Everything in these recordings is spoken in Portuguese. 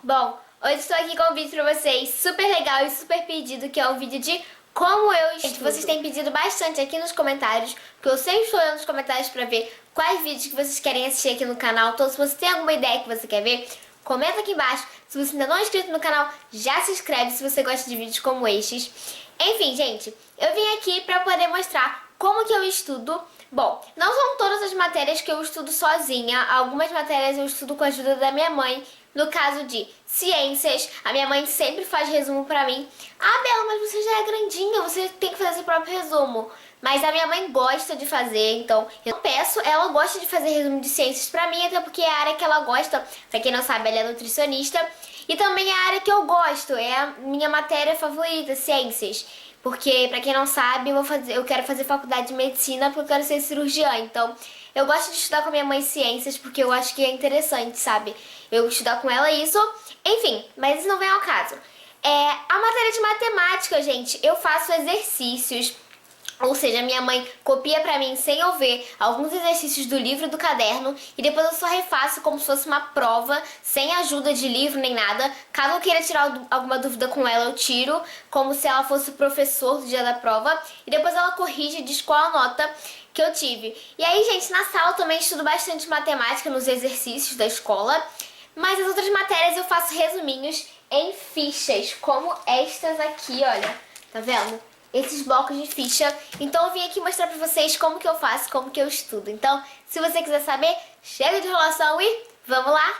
Bom, hoje estou aqui com um vídeo pra vocês super legal e super pedido, que é um vídeo de como eu estudo. Vocês têm pedido bastante aqui nos comentários, porque eu sempre estou olhando nos comentários pra ver quais vídeos que vocês querem assistir aqui no canal. Então, se você tem alguma ideia que você quer ver, comenta aqui embaixo. Se você ainda não é inscrito no canal, já se inscreve se você gosta de vídeos como estes. Enfim, gente, eu vim aqui pra poder mostrar como que eu estudo. Bom, não são todas as matérias que eu estudo sozinha. Algumas matérias eu estudo com a ajuda da minha mãe. No caso de ciências, a minha mãe sempre faz resumo pra mim. Ah, Bela, mas você já é grandinha, você tem que fazer seu próprio resumo. Mas a minha mãe gosta de fazer, então eu peço, ela gosta de fazer resumo de ciências pra mim, até porque é a área que ela gosta. Pra quem não sabe, ela é nutricionista. E também é a área que eu gosto, é a minha matéria favorita, ciências. Porque, pra quem não sabe, eu quero fazer faculdade de medicina porque eu quero ser cirurgiã. Então, eu gosto de estudar com a minha mãe ciências porque eu acho que é interessante, sabe? Eu estudar com ela isso. Enfim, mas isso não vem ao caso. A matéria de matemática, gente, eu faço exercícios. Ou seja, minha mãe copia pra mim sem eu ver alguns exercícios do livro e do caderno e depois eu só refaço como se fosse uma prova, sem ajuda de livro nem nada. Caso eu queira tirar alguma dúvida com ela, eu tiro, como se ela fosse o professor do dia da prova. E depois ela corrige e diz qual a nota que eu tive. E aí, gente, na sala eu também estudo bastante matemática nos exercícios da escola. Mas as outras matérias eu faço resuminhos em fichas, como estas aqui, olha. Tá vendo? Esses blocos de ficha. Então eu vim aqui mostrar pra vocês como que eu faço, como que eu estudo. Então, se você quiser saber, chega de enrolação e vamos lá?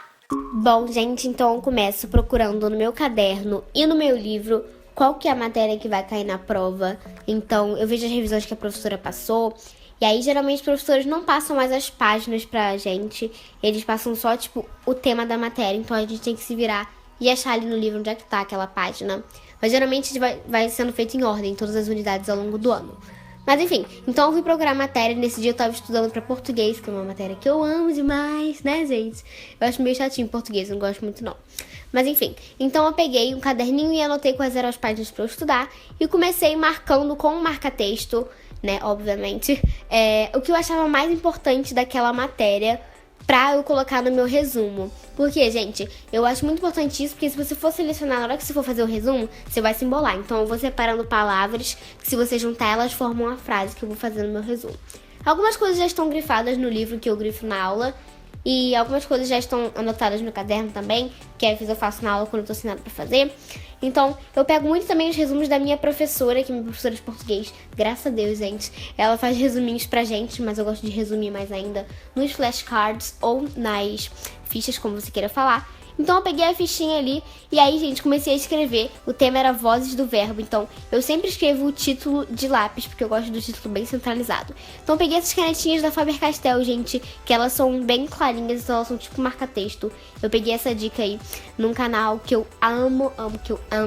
Bom, gente, então eu começo procurando no meu caderno e no meu livro qual que é a matéria que vai cair na prova. Então, eu vejo as revisões que a professora passou. E aí, geralmente, os professores não passam mais as páginas pra gente. Eles passam só, tipo, o tema da matéria. Então, a gente tem que se virar e achar ali no livro onde é que tá aquela página. Mas geralmente vai sendo feito em ordem, todas as unidades ao longo do ano. Mas enfim, então eu fui procurar a matéria. Nesse dia eu tava estudando pra português, que é uma matéria que eu amo demais, né, gente? Eu acho meio chatinho português, não gosto muito não. Mas enfim, então eu peguei um caderninho e anotei quais eram as páginas pra eu estudar. E comecei marcando com um marca-texto, né, obviamente, o que eu achava mais importante daquela matéria pra eu colocar no meu resumo. Porque, gente, eu acho muito importante isso, porque se você for selecionar na hora que você for fazer o resumo, você vai se embolar. Então eu vou separando palavras, que se você juntar elas formam uma frase que eu vou fazer no meu resumo. Algumas coisas já estão grifadas no livro que eu grifo na aula, e algumas coisas já estão anotadas no caderno também, que às vezes eu faço na aula quando eu tô sem nada pra fazer. Então, eu pego muito também os resumos da minha professora, que é minha professora de português. Graças a Deus, gente. Ela faz resuminhos pra gente, mas eu gosto de resumir mais ainda nos flashcards ou nas fichas, como você queira falar. Então eu peguei a fichinha ali e aí, gente, comecei a escrever. O tema era Vozes do Verbo, então eu sempre escrevo o título de lápis, porque eu gosto do título bem centralizado. Então eu peguei essas canetinhas da Faber-Castell, gente, que elas são bem clarinhas, então elas são tipo marca-texto. Eu peguei essa dica aí num canal que eu amo,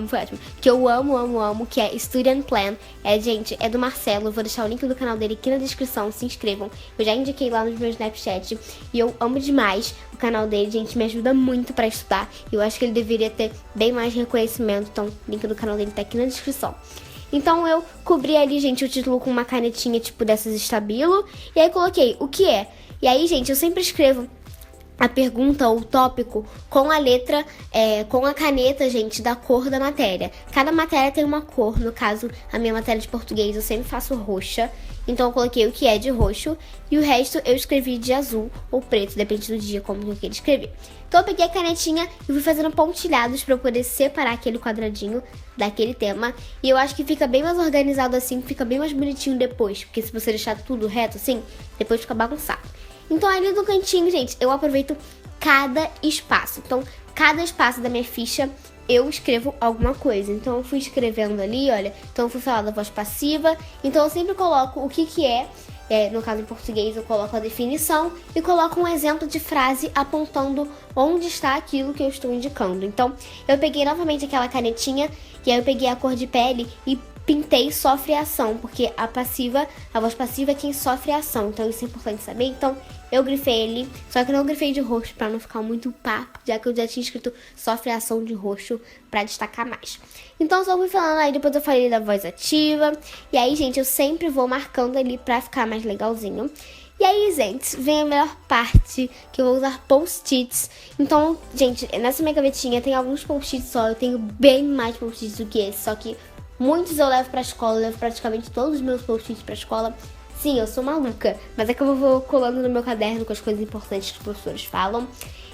foi ótimo, que eu amo, que é Student Plan. Gente, é do Marcelo, eu vou deixar o link do canal dele aqui na descrição, se inscrevam. Eu já indiquei lá no meu Snapchat e eu amo demais o canal dele, gente, me ajuda muito pra estudar. Eu acho que ele deveria ter bem mais reconhecimento, então o link do canal dele tá aqui na descrição. Então eu cobri ali, gente, o título com uma canetinha tipo dessas estabilo, e aí coloquei o que é. E aí, gente, eu sempre escrevo a pergunta ou o tópico com a letra, com a caneta, gente, da cor da matéria. Cada matéria tem uma cor, no caso, a minha matéria de português eu sempre faço roxa. Então eu coloquei o que é de roxo e o resto eu escrevi de azul ou preto, depende do dia como eu queira escrever. Então eu peguei a canetinha e fui fazendo pontilhados para eu poder separar aquele quadradinho daquele tema. E eu acho que fica bem mais organizado assim, fica bem mais bonitinho depois, porque se você deixar tudo reto assim, depois fica bagunçado. Então ali no cantinho, gente, eu aproveito cada espaço. Então cada espaço da minha ficha eu escrevo alguma coisa. Então eu fui escrevendo ali, olha. Então eu fui falar da voz passiva. Então eu sempre coloco o que é. No caso em português eu coloco a definição e coloco um exemplo de frase apontando onde está aquilo que eu estou indicando. Então eu peguei novamente aquela canetinha e aí eu peguei a cor de pele e pintei sofre ação, porque a voz passiva é quem sofre ação, então isso é importante saber. Então eu grifei ele, só que não grifei de roxo pra não ficar muito papo, já que eu já tinha escrito sofre ação de roxo pra destacar mais. Então só fui falando, aí depois eu falei da voz ativa, e aí, gente, eu sempre vou marcando ali pra ficar mais legalzinho. E aí, gente, vem a melhor parte, que eu vou usar post-its. Então, gente, nessa minha gavetinha tem alguns post-its só. Eu tenho bem mais post-its do que esse, só que muitos eu levo pra escola. Eu levo praticamente todos os meus post-its pra escola. Sim, eu sou maluca, mas é que eu vou colando no meu caderno com as coisas importantes que os professores falam.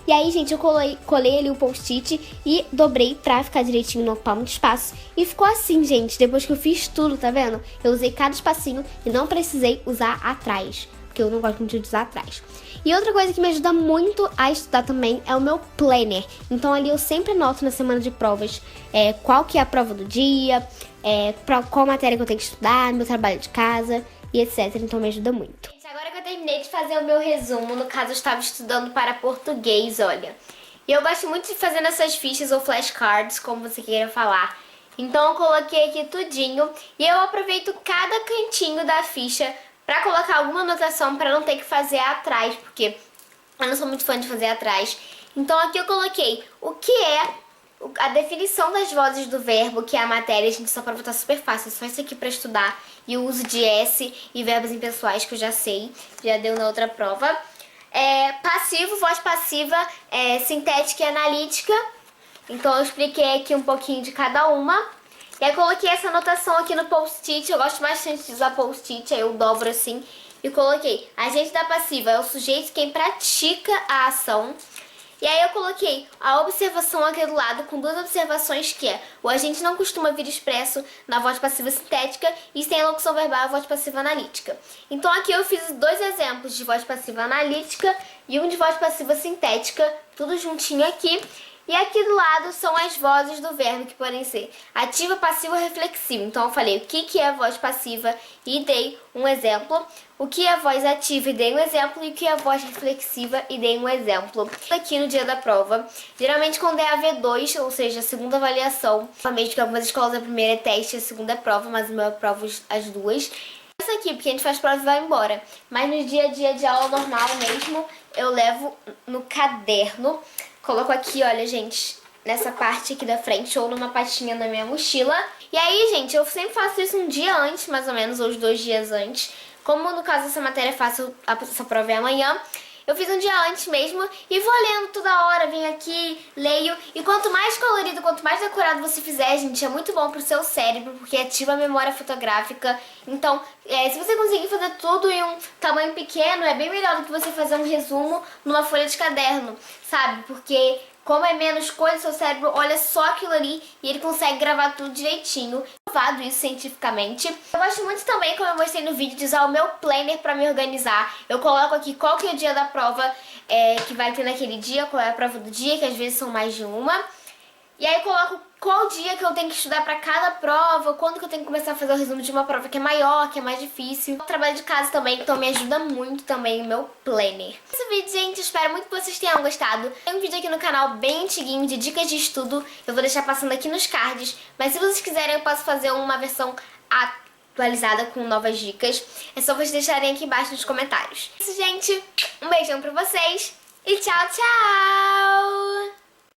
E aí, gente, eu colei ali o post-it e dobrei pra ficar direitinho, não ocupar muito espaço. E ficou assim, gente, depois que eu fiz tudo, tá vendo? Eu usei cada espacinho e não precisei usar atrás, porque eu não gosto muito de usar atrás. E outra coisa que me ajuda muito a estudar também é o meu planner. Então ali eu sempre anoto na semana de provas qual que é a prova do dia, pra qual matéria que eu tenho que estudar, meu trabalho de casa e etc. Então me ajuda muito. Gente, agora que eu terminei de fazer o meu resumo, no caso eu estava estudando para português, olha. E eu gosto muito de fazer nessas fichas ou flashcards, como você queira falar. Então eu coloquei aqui tudinho e eu aproveito cada cantinho da ficha pra colocar alguma anotação pra não ter que fazer atrás, porque eu não sou muito fã de fazer atrás. Então aqui eu coloquei o que é a definição das vozes do verbo, que é a matéria. Gente, essa prova tá super fácil, é só isso aqui pra estudar. E o uso de S e verbos impessoais, que eu já sei, já deu na outra prova. Passivo, voz passiva, sintética e analítica. Então eu expliquei aqui um pouquinho de cada uma. E aí coloquei essa anotação aqui no post-it. Eu gosto bastante de usar post-it, aí eu dobro assim. E coloquei, agente da passiva é o sujeito quem pratica a ação. E aí eu coloquei a observação aqui do lado com duas observações, que é: o agente não costuma vir expresso na voz passiva sintética e sem a locução verbal a voz passiva analítica. Então aqui eu fiz dois exemplos de voz passiva analítica e um de voz passiva sintética, tudo juntinho aqui. E aqui do lado são as vozes do verbo, que podem ser ativa, passiva ou reflexiva. Então eu falei o que é voz passiva e dei um exemplo. O que é voz ativa e dei um exemplo. E o que é voz reflexiva e dei um exemplo. Aqui no dia da prova, geralmente quando é a V2, ou seja, a segunda avaliação, mesmo que algumas escolas a primeira é teste e a segunda é prova, mas o meu é prova as duas. Isso aqui, porque a gente faz prova e vai embora. Mas no dia a dia de aula normal mesmo, eu levo no caderno. Coloco aqui, olha, gente, nessa parte aqui da frente ou numa pastinha da minha mochila. E aí, gente, eu sempre faço isso um dia antes, mais ou menos, ou os 2 dias antes. Como no caso essa matéria é fácil, essa prova é amanhã, eu fiz um dia antes mesmo e vou lendo toda hora, venho aqui, leio. E quanto mais colorido, quanto mais decorado você fizer, gente, é muito bom pro seu cérebro, porque ativa a memória fotográfica. Então, se você conseguir fazer tudo em um tamanho pequeno, é bem melhor do que você fazer um resumo numa folha de caderno, sabe? Porque como é menos coisa, seu cérebro olha só aquilo ali e ele consegue gravar tudo direitinho. Provado isso cientificamente. Eu gosto muito também, como eu mostrei no vídeo, de usar o meu planner pra me organizar. Eu coloco aqui qual que é o dia da prova que vai ter naquele dia, qual é a prova do dia, que às vezes são mais de uma. E aí eu coloco qual dia que eu tenho que estudar pra cada prova, quando que eu tenho que começar a fazer o resumo de uma prova que é maior, que é mais difícil. Eu trabalho de casa também, então me ajuda muito também o meu planner. Esse vídeo, gente, espero muito que vocês tenham gostado. Tem um vídeo aqui no canal bem antiguinho de dicas de estudo, eu vou deixar passando aqui nos cards, mas se vocês quiserem eu posso fazer uma versão atualizada com novas dicas. É só vocês deixarem aqui embaixo nos comentários. É isso, gente, um beijão pra vocês e tchau, tchau!